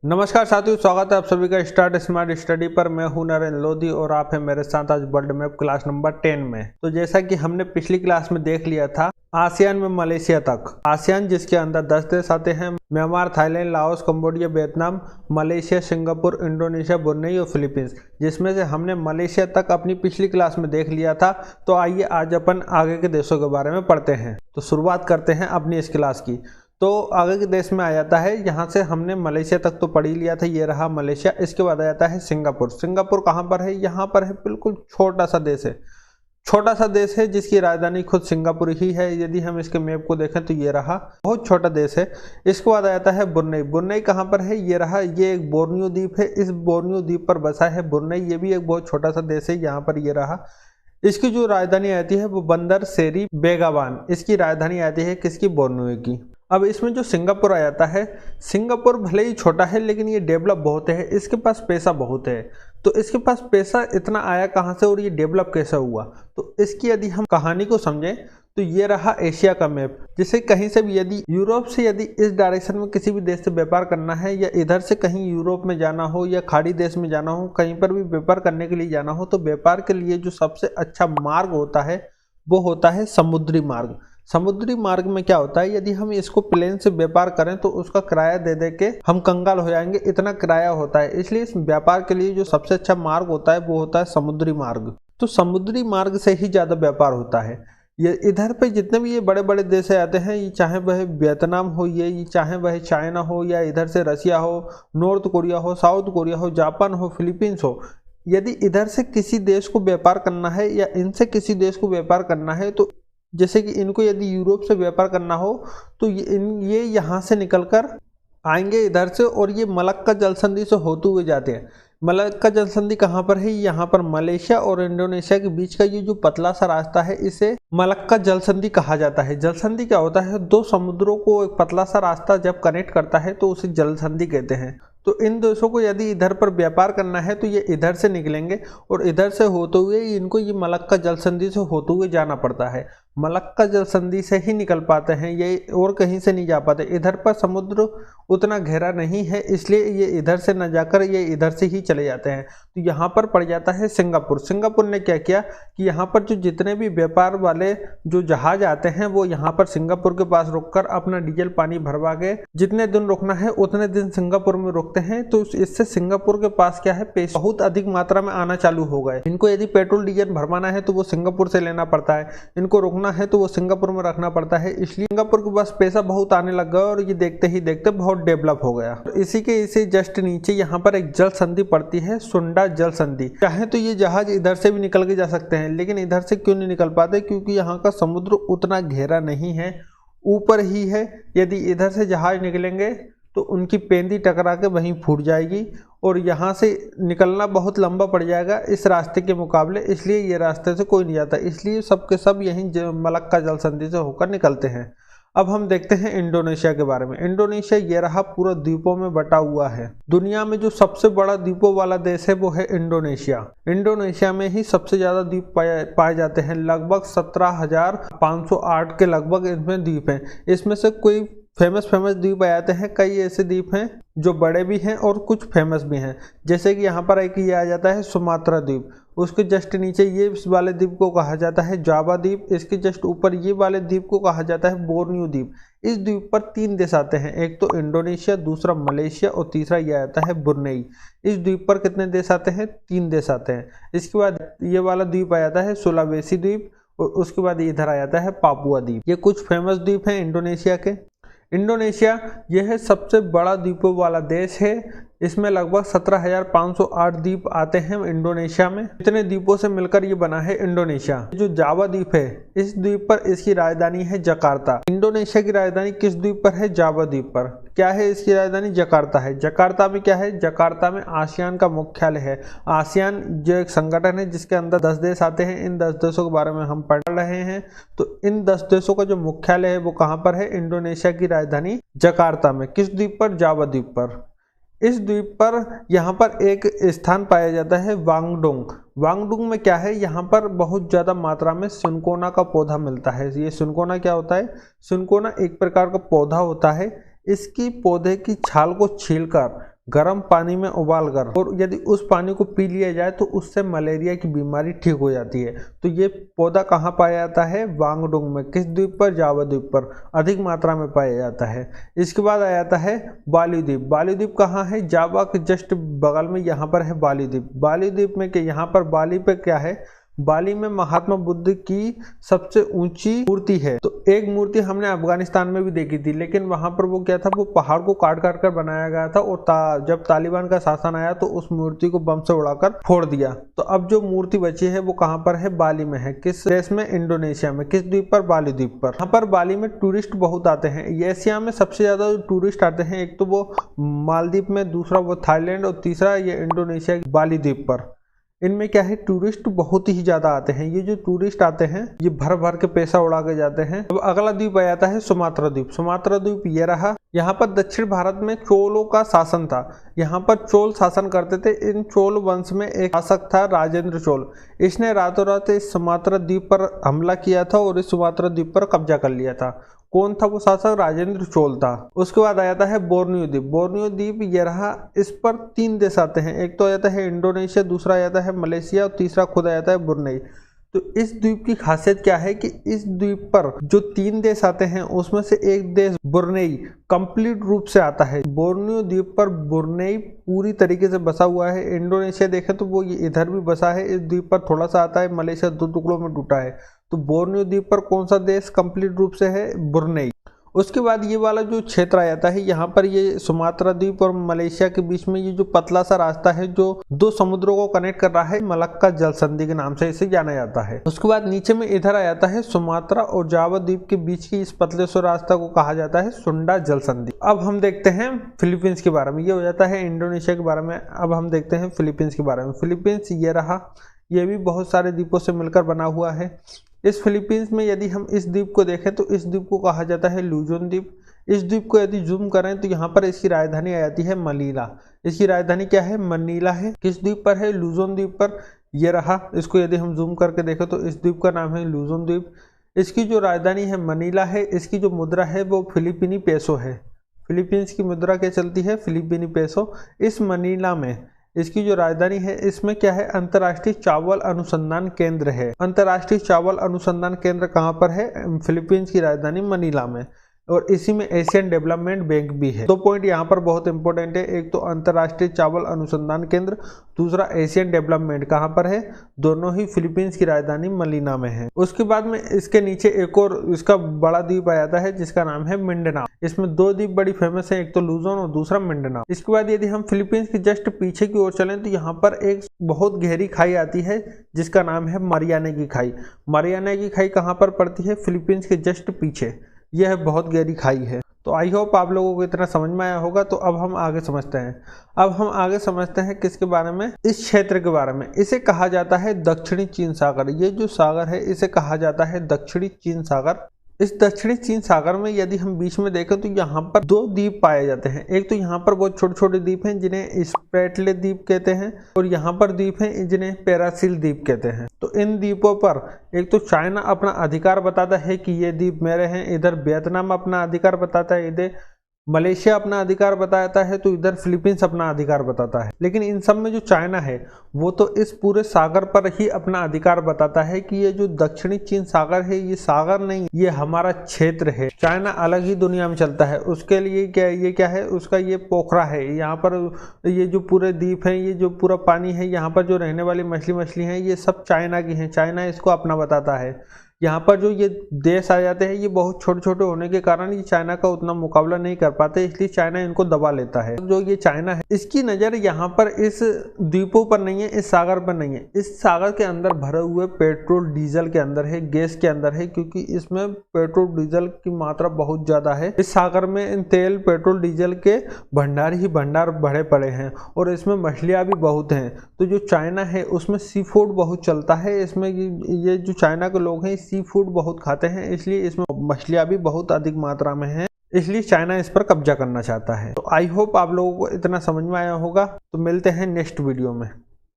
नमस्कार साथियों, स्वागत है आप सभी का स्टार्ट स्मार्ट स्टडी पर। मैं हूं नरेंद्र लोधी और आप हैं मेरे साथ आज वर्ल्ड मैप क्लास नंबर 10 में। तो जैसा कि हमने पिछली क्लास में देख लिया था, आसियान में मलेशिया तक, आसियान जिसके अंदर 10 देश आते हैं, Myanmar, Thailand, Laos, Cambodia, Vietnam, Malaysia, Singapore, Indonesia, Brunei और फिलीपींस, जिसमें से हमने मलेशिया तक अपनी पिछली क्लास में देख लिया था। तो आइए आज अपन आगे के देशों के बारे में पढ़ते हैं। तो शुरुआत करते हैं अपनी इस क्लास की। तो आगे के देश में आ जाता है, यहाँ से हमने मलेशिया तक तो पढ़ ही लिया था, ये रहा मलेशिया। इसके बाद आ जाता है सिंगापुर। सिंगापुर कहाँ पर है? यहाँ पर है, बिल्कुल छोटा सा देश है, छोटा सा देश है जिसकी राजधानी खुद सिंगापुर ही है। यदि हम इसके मैप को देखें तो ये रहा, बहुत छोटा देश है। इसके बाद आ जाता है ब्रुनेई। ब्रुनेई कहाँ पर है? ये रहा, ये एक बोर्नियो द्वीप है। इस बोर्नियो द्वीप पर बसा है ब्रुनेई। ये भी एक बहुत छोटा सा देश है, यहाँ पर ये रहा। इसकी जो राजधानी आती है वो बंदर सेरी बेगावान, इसकी राजधानी आती है किसकी? बोर्नियो की। अब इसमें जो सिंगापुर आ जाता है, सिंगापुर भले ही छोटा है लेकिन ये डेवलप बहुत है, इसके पास पैसा बहुत है। तो इसके पास पैसा इतना आया कहाँ से और ये डेवलप कैसे हुआ? तो इसकी यदि हम कहानी को समझें तो ये रहा एशिया का मैप। जिसे कहीं से भी यदि यूरोप से यदि इस डायरेक्शन में किसी भी देश से व्यापार करना है, या इधर से कहीं यूरोप में जाना हो या खाड़ी देश में जाना हो, कहीं पर भी व्यापार करने के लिए जाना हो, तो व्यापार के लिए जो सबसे अच्छा मार्ग होता है वो होता है समुद्री मार्ग। समुद्री मार्ग में क्या होता है, यदि हम इसको प्लेन से व्यापार करें तो उसका किराया दे दे के हम कंगाल हो जाएंगे, इतना किराया होता है। इसलिए इस व्यापार के लिए जो सबसे अच्छा मार्ग होता है वो होता है समुद्री मार्ग। तो समुद्री मार्ग से ही ज़्यादा व्यापार होता है। ये इधर पे जितने भी ये बड़े बड़े देश आते हैं, ये चाहे वह वियतनाम हो, ये चाहे वह चाइना हो, या इधर से रसिया हो, नॉर्थ कोरिया हो, साउथ कोरिया हो, जापान हो, फिलीपींस हो, यदि इधर से किसी देश को व्यापार करना है या इनसे किसी देश को व्यापार करना है, तो जैसे कि इनको यदि यूरोप से व्यापार करना हो तो ये यहाँ से निकलकर आएंगे इधर से, और ये मलक्का जल संधि से होते हुए जाते हैं। मलक्का जल संधि कहाँ पर है? यहाँ पर मलेशिया और इंडोनेशिया के बीच का ये जो पतला सा रास्ता है, इसे मलक्का जल संधि कहा जाता है। जल संधि क्या होता है? दो समुद्रों को एक पतला सा रास्ता जब कनेक्ट करता है तो उसे जल संधि कहते हैं। तो इन देशों को यदि इधर पर व्यापार करना है तो ये इधर से निकलेंगे और इधर से होते हुए इनको ये मलक्का जल संधि से होते हुए जाना पड़ता है। मलक्का जल संधि से ही निकल पाते हैं, ये और कहीं से नहीं जा पाते। इधर पर समुद्र उतना गहरा नहीं है, इसलिए ये इधर से न जाकर ये इधर से ही चले जाते हैं। तो यहाँ पर पड़ जाता है सिंगापुर। सिंगापुर ने क्या किया कि यहाँ पर जो जितने भी व्यापार वाले जो जहाज आते हैं वो यहाँ पर सिंगापुर के पास रुककर अपना डीजल पानी भरवा के जितने दिन रुकना है उतने दिन सिंगापुर में रुकते हैं। तो इससे सिंगापुर के पास क्या है, पैसे बहुत अधिक मात्रा में आना चालू हो गए। इनको यदि पेट्रोल डीजल भरवाना है तो वो सिंगापुर से लेना पड़ता है, इनको रुकना है तो वो सिंगापुर में रखना पड़ता है। इसलिए सिंगापुर के पास पैसा बहुत आने लग गया और ये देखते ही देखते बहुत डेवलप हो गया। तो इसी जस्ट नीचे यहाँ पर एक जल संधि पड़ती है, सुंडा जल संधि। चाहे तो ये जहाज इधर से भी निकल के जा सकते हैं, लेकिन इधर से क्यों नहीं निकल पाते? क्योंकि यहाँ का समुद्र उतना गहरा नहीं है, ऊपर ही है। यदि इधर से जहाज निकलेंगे तो उनकी पेंदी टकरा के वहीं फूट जाएगी और यहाँ से निकलना बहुत लंबा पड़ जाएगा इस रास्ते के मुकाबले। इसलिए ये रास्ते से कोई नहीं जाता, इसलिए सबके सब यहीं मलक्का जल संधि से होकर निकलते हैं। अब हम देखते हैं इंडोनेशिया के बारे में। इंडोनेशिया ये रहा, पूरा द्वीपों में बटा हुआ है। दुनिया में जो सबसे बड़ा द्वीपों वाला देश है वो है इंडोनेशिया। इंडोनेशिया में ही सबसे ज्यादा द्वीप पाए जाते हैं, लगभग 17,508 के लगभग इसमें द्वीप हैं। इसमें से कोई फेमस द्वीप आ जाते हैं, कई ऐसे द्वीप हैं जो बड़े भी हैं और कुछ फेमस भी हैं। जैसे कि यहाँ पर एक ये आ जाता है सुमात्रा द्वीप, उसके जस्ट नीचे ये वाले द्वीप को कहा जाता है जावा द्वीप, इसके जस्ट ऊपर ये वाले द्वीप को कहा जाता है बोर्नियो द्वीप। इस द्वीप पर 3 देश आते हैं, एक तो इंडोनेशिया, दूसरा मलेशिया और तीसरा ये आता है ब्रुनेई। इस द्वीप पर कितने देश आते हैं? 3 देश आते हैं। इसके बाद ये वाला द्वीप आ जाता है सुलावेसी द्वीप और उसके बाद इधर आ जाता है पापुआ द्वीप। ये कुछ फेमस द्वीप हैं इंडोनेशिया के। इंडोनेशिया यह सबसे बड़ा द्वीपों वाला देश है। इसमें लगभग 17,508 द्वीप आते हैं इंडोनेशिया में। इतने द्वीपों से मिलकर ये बना है इंडोनेशिया। जो जावा द्वीप है, इस द्वीप पर इसकी राजधानी है जकार्ता। इंडोनेशिया की राजधानी किस द्वीप पर है? जावा द्वीप पर। क्या है इसकी राजधानी? जकार्ता है। जकार्ता में क्या है? जकार्ता में आसियान का मुख्यालय है। आसियान जो एक संगठन है जिसके अंदर 10 देश आते हैं, इन 10 देशों के बारे में हम पढ़ रहे हैं। तो इन 10 देशों का जो मुख्यालय है वो कहाँ पर है? इंडोनेशिया की राजधानी जकार्ता में। किस द्वीप पर? जावा द्वीप पर। इस द्वीप पर यहाँ पर एक स्थान पाया जाता है वांगडोंग। वांगडोंग में क्या है? यहाँ पर बहुत ज़्यादा मात्रा में सिनकोना का पौधा मिलता है। ये सिनकोना क्या होता है? सिनकोना एक प्रकार का पौधा होता है। इसकी पौधे की छाल को छीलकर गर्म पानी में उबालकर, और यदि उस पानी को पी लिया जाए तो उससे मलेरिया की बीमारी ठीक हो जाती है। तो ये पौधा कहाँ पाया जाता है? वांगडुंग में। किस द्वीप पर? जावा द्वीप पर अधिक मात्रा में पाया जाता है। इसके बाद आ जाता है बाली द्वीप। बाली द्वीप कहाँ है? जावा के जस्ट बगल में यहाँ पर है बाली द्वीप। बाली द्वीप में यहाँ पर बाली पे क्या है? बाली में महात्मा बुद्ध की सबसे ऊंची मूर्ति है। तो एक मूर्ति हमने अफगानिस्तान में भी देखी थी, लेकिन वहां पर वो क्या था, वो पहाड़ को काट काट कर बनाया गया था, और जब तालिबान का शासन आया तो उस मूर्ति को बम से उड़ाकर फोड़ दिया। तो अब जो मूर्ति बची है वो कहाँ पर है? बाली में है। किस देश में? इंडोनेशिया में। किस द्वीप पर? बाली द्वीप पर। यहाँ पर बाली में टूरिस्ट बहुत आते हैं। एशिया में सबसे ज्यादा जो टूरिस्ट आते हैं, एक तो वो मालदीव में, दूसरा वो थाईलैंड, और तीसरा ये इंडोनेशिया बाली द्वीप पर। इनमें क्या है, टूरिस्ट बहुत ही ज्यादा आते हैं। ये जो टूरिस्ट आते हैं ये भर भर के पैसा उड़ा के जाते हैं। अब अगला द्वीप आ जाता है सुमात्रा द्वीप। सुमात्रा द्वीप ये रहा। यहाँ पर दक्षिण भारत में चोलों का शासन था। यहाँ पर चोल शासन करते थे। इन चोल वंश में एक शासक था राजेंद्र चोल। इसने रातों रात इस सुमात्रा द्वीप पर हमला किया था और इस सुमात्रा द्वीप पर कब्जा कर लिया था। कौन था वो शासक? राजेंद्र चोल था। उसके बाद आ जाता है बोर्नियो द्वीप। बोर्नियो द्वीप ये रहा। इस पर 3 देश आते हैं। एक तो आ जाता है इंडोनेशिया, दूसरा आ जाता है मलेशिया, और तीसरा खुद आ जाता है ब्रुनेई। तो इस द्वीप की खासियत क्या है कि इस द्वीप पर जो 3 देश आते हैं उसमें से एक देश ब्रुनेई कंप्लीट रूप से आता है। बोर्नियो द्वीप पर ब्रुनेई पूरी तरीके से बसा हुआ है। इंडोनेशिया देखें तो वो ये इधर भी बसा है। इस द्वीप पर थोड़ा सा आता है। मलेशिया 2 टुकड़ों में टूटा है। तो बोर्नियो द्वीप पर कौन सा देश कंप्लीट रूप से है? ब्रुनेई। उसके बाद ये वाला जो क्षेत्र आ जाता है, यहाँ पर ये सुमात्रा द्वीप और मलेशिया के बीच में ये जो पतला सा रास्ता है जो 2 समुद्रों को कनेक्ट कर रहा है, मलक्का जल संधि के नाम से इसे जाना जाता है। उसके बाद नीचे में इधर आ जाता है सुमात्रा और जावा द्वीप के बीच की इस पतले से रास्ता को कहा जाता है सुंडा जल संधि। अब हम देखते हैं फिलीपींस के बारे में। ये हो जाता है इंडोनेशिया के बारे में। अब हम देखते हैं फिलीपींस के बारे में। फिलीपींस ये रहा। ये भी बहुत सारे द्वीपों से मिलकर बना हुआ है। इस फिलीपींस में यदि हम इस द्वीप को देखें तो इस द्वीप को कहा जाता है लुजोन द्वीप। इस द्वीप को यदि जूम करें तो यहाँ पर इसकी राजधानी आ जाती है मनीला। इसकी राजधानी क्या है? मनीला है। किस द्वीप पर है? लुजोन द्वीप पर। ये रहा। इसको यदि हम जूम करके देखें तो इस द्वीप का नाम है लुजोन द्वीप। इसकी जो राजधानी है मनीला है। इसकी जो मुद्रा है वो फिलीपीनी पेसो है। फिलीपींस की मुद्रा क्या चलती है? फिलीपीनी पेसो। इस मनीला में इसकी जो राजधानी है, इसमें क्या है? अंतर्राष्ट्रीय चावल अनुसंधान केंद्र है। अंतर्राष्ट्रीय चावल अनुसंधान केंद्र कहाँ पर है? फिलीपींस की राजधानी मनीला में। और इसी में एशियन डेवलपमेंट बैंक भी है। 2 पॉइंट यहाँ पर बहुत इंपॉर्टेंट है। एक तो अंतर्राष्ट्रीय चावल अनुसंधान केंद्र, दूसरा एशियन डेवलपमेंट कहाँ पर है? दोनों ही फिलीपींस की राजधानी मनीला में है। उसके बाद में इसके नीचे एक और इसका बड़ा द्वीप आ जाता है जिसका नाम है मिंडनाओ। इसमें 2 द्वीप बड़ी फेमस है, एक तो लुजोन और दूसरा मिंडनाओ। इसके बाद यदि हम फिलीपींस के जस्ट पीछे की ओर चलें तो यहाँ पर एक बहुत गहरी खाई आती है जिसका नाम है मरियाना की खाई। मरियाना की खाई कहाँ पर पड़ती है? फिलीपींस के जस्ट पीछे। यह बहुत गहरी खाई है। तो आई होप आप लोगों को इतना समझ में आया होगा। तो अब हम आगे समझते हैं। अब हम आगे समझते हैं किसके बारे में? इस क्षेत्र के बारे में। इसे कहा जाता है दक्षिणी चीन सागर। ये जो सागर है इसे कहा जाता है दक्षिणी चीन सागर। इस दक्षिणी चीन सागर में यदि हम बीच में देखें तो यहाँ पर 2 द्वीप पाए जाते हैं। एक तो यहाँ पर बहुत छोटे छोटे द्वीप हैं जिन्हें स्प्रेटले द्वीप कहते हैं, और यहाँ पर द्वीप हैं जिन्हें पैरासिल द्वीप कहते हैं। तो इन द्वीपों पर एक तो चाइना अपना अधिकार बताता है कि ये द्वीप मेरे हैं। इधर वियतनाम अपना अधिकार बताता है। इधर मलेशिया अपना अधिकार बताता है, तो इधर फिलीपींस अपना अधिकार बताता है। लेकिन इन सब में जो चाइना है वो तो इस पूरे सागर पर ही अपना अधिकार बताता है कि ये जो दक्षिणी चीन सागर है ये सागर नहीं, ये हमारा क्षेत्र है। चाइना अलग ही दुनिया में चलता है। उसके लिए क्या है? उसका ये पोखरा है। यहाँ पर ये जो पूरे द्वीप है, ये जो पूरा पानी है, यहाँ पर जो रहने वाली मछली हैं ये सब चाइना की हैं। चाइना इसको अपना बताता है। यहाँ पर जो ये देश आ जाते हैं ये बहुत छोटे छोटे होने के कारण ये चाइना का उतना मुकाबला नहीं कर पाते, इसलिए चाइना इनको दबा लेता है। जो ये चाइना है इसकी नज़र यहाँ पर इस द्वीपों पर नहीं है, इस सागर पर नहीं है। इस सागर के अंदर भरे हुए पेट्रोल डीजल के अंदर है, गैस के अंदर है, क्योंकि इसमें पेट्रोल डीजल की मात्रा बहुत ज़्यादा है। इस सागर में तेल पेट्रोल डीजल के भंडार ही भंडार भरे पड़े हैं और इसमें मछलियाँ भी बहुत हैं। तो जो चाइना है उसमें सी फूड बहुत चलता है। इसमें ये जो चाइना के लोग हैं सी फूड बहुत खाते हैं, इसलिए इसमें मछलियाँ भी बहुत अधिक मात्रा में हैं, इसलिए चाइना इस पर कब्जा करना चाहता है। तो आई होप आप लोगों को इतना समझ में आया होगा। तो मिलते हैं नेक्स्ट वीडियो में।